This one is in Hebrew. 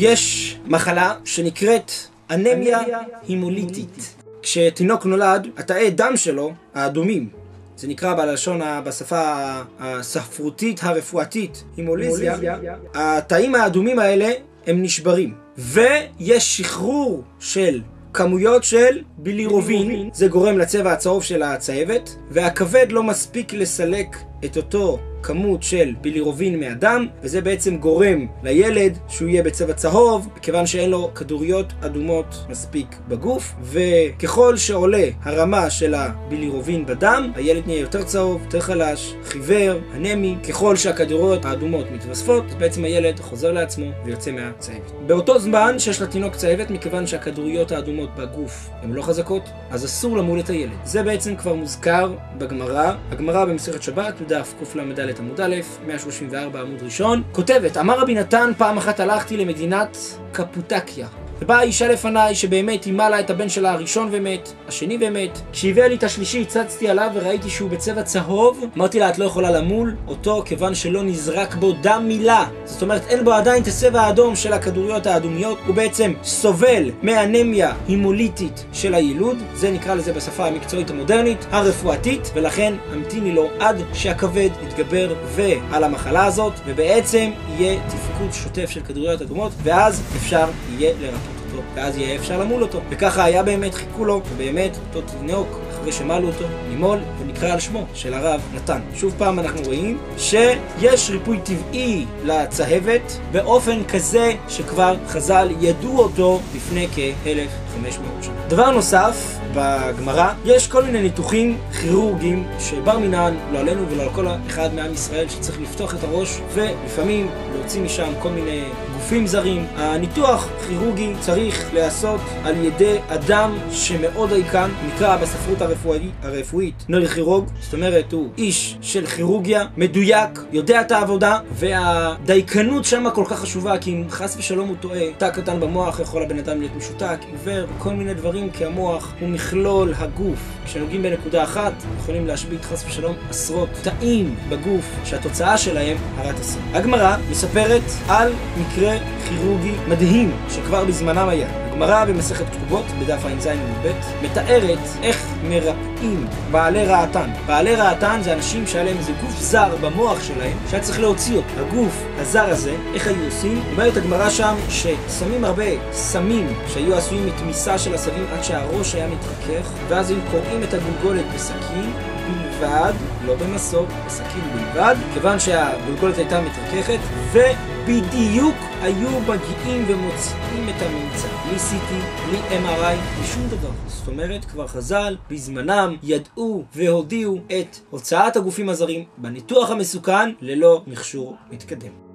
יש מחלה שנקראת אנמיה הימוליטית. כשתינוק נולד, התאי דם שלו, האדומים, זה נקרא בשפה הספרותית הרפואתית, הימוליזיה, התאים האדומים האלה הם נשברים. ויש שחרור של כמויות של בילירובין, זה גורם לצבע הצהוב של הצהבת, והכבד לא מספיק לסלק את אותו כמות של בילירובין מהדם, וזה בעצם גורם לילד שהוא יהיה בצבע צהוב, כיוון שאין לו כדוריות אדומות מספיק בגוף, וככל שעולה הרמה של הבילירובין בדם, הילד נהיה יותר צהוב, יותר חלש, חיוור, אנמי. ככל שהכדוריות האדומות מתווספות, אז בעצם הילד חוזר לעצמו ויוצא מהצהבת. באותו זמן שיש לתינוק צהבת, מכיוון שהכדוריות האדומות בגוף הן לא חזקות, אז אסור למול את הילד. זה בעצם כבר מוזכר בגמרא, הגמרא במסכת שבת, בדף קל"ד עמוד א', 134 עמוד ראשון, כותבת: אמר רבי נתן, פעם אחת הלכתי למדינת קפוטקיה, ובאה אישה לפניי שבאמת אימה לה את הבן שלה הראשון ומת, השני ומת. כשהביאה לי את השלישי הצצתי עליו וראיתי שהוא בצבע צהוב. אמרתי לה, את לא יכולה למול אותו כיוון שלא נזרק בו דם מילה, זאת אומרת אין בו עדיין את הצבע האדום של הכדוריות האדומיות, הוא בעצם סובל מאנמיה הימוליטית של הילוד, זה נקרא לזה בשפה המקצועית המודרנית הרפואתית, ולכן המתיני לו עד שהכבד יתגבר ועל המחלה הזאת, ובעצם יהיה תפקוד שוטף של כדוריות אדומות, ואז אפשר יהיה לרפא אותו, ואז יהיה אפשר למול אותו. וככה היה באמת, חיכו לו, ובאמת אותו תינוק, אחרי שמלו אותו, נימול, ונקרא על שמו של הרב נתן. שוב פעם אנחנו רואים שיש ריפוי טבעי לצהבת באופן כזה שכבר חז"ל ידעו אותו לפני כ-1500 שנה. דבר נוסף, בגמרא יש כל מיני ניתוחים כירורגיים שבר מינן, לא עלינו ולא על כל אחד מעם ישראל, שצריך לפתוח את הראש ולפעמים להוציא משם כל מיני גופים זרים. הניתוח כירורגי צריך להיעשות על ידי אדם שמאוד אייקן, נקרא בספרות הרפואית נוירוכירורג, זאת אומרת הוא איש של כירורגיה, מדויק, יודע את העבודה, והדייקנות שם כל כך חשובה, כי אם חס ושלום הוא טועה, תא קטן במוח יכול הבן אדם להיות משותק, עיוור, כל מיני דברים, כי המוח הוא מכלול הגוף. כשנוגעים בנקודה אחת יכולים להשבית חס ושלום עשרות תאים בגוף שהתוצאה שלהם הרת אסון. הגמרא מספרת על מקרה כירורגי מדהים שכבר בזמנם היה. הגמרא במסכת כתובות בדף ע"ז עמוד ב' מתארת איך מרפאים בעלי רעתן. בעלי רעתן זה אנשים שהיה להם איזה גוף זר במוח שלהם שהיה צריך להוציא אותו. הגוף הזר הזה, איך היו עושים? אומרת הגמרא שם ששמים הרבה סמים שהיו עשויים מתמיסה של עשבים עד שהראש היה מתרכך, ואז הם קוראים את הגולגולת בסכין בלבד, לא במסור, בסכין בלבד, כיוון שהגולגולת הייתה מתרככת, ובדיוק היו מגיעים ומוצאים את הממצא. בלי CT, בלי MRI, בשום דבר. זאת אומרת, כבר חז"ל בזמנם ידעו והודיעו את הוצאת הגופים הזרים בניתוח המסוכן ללא מכשור מתקדם.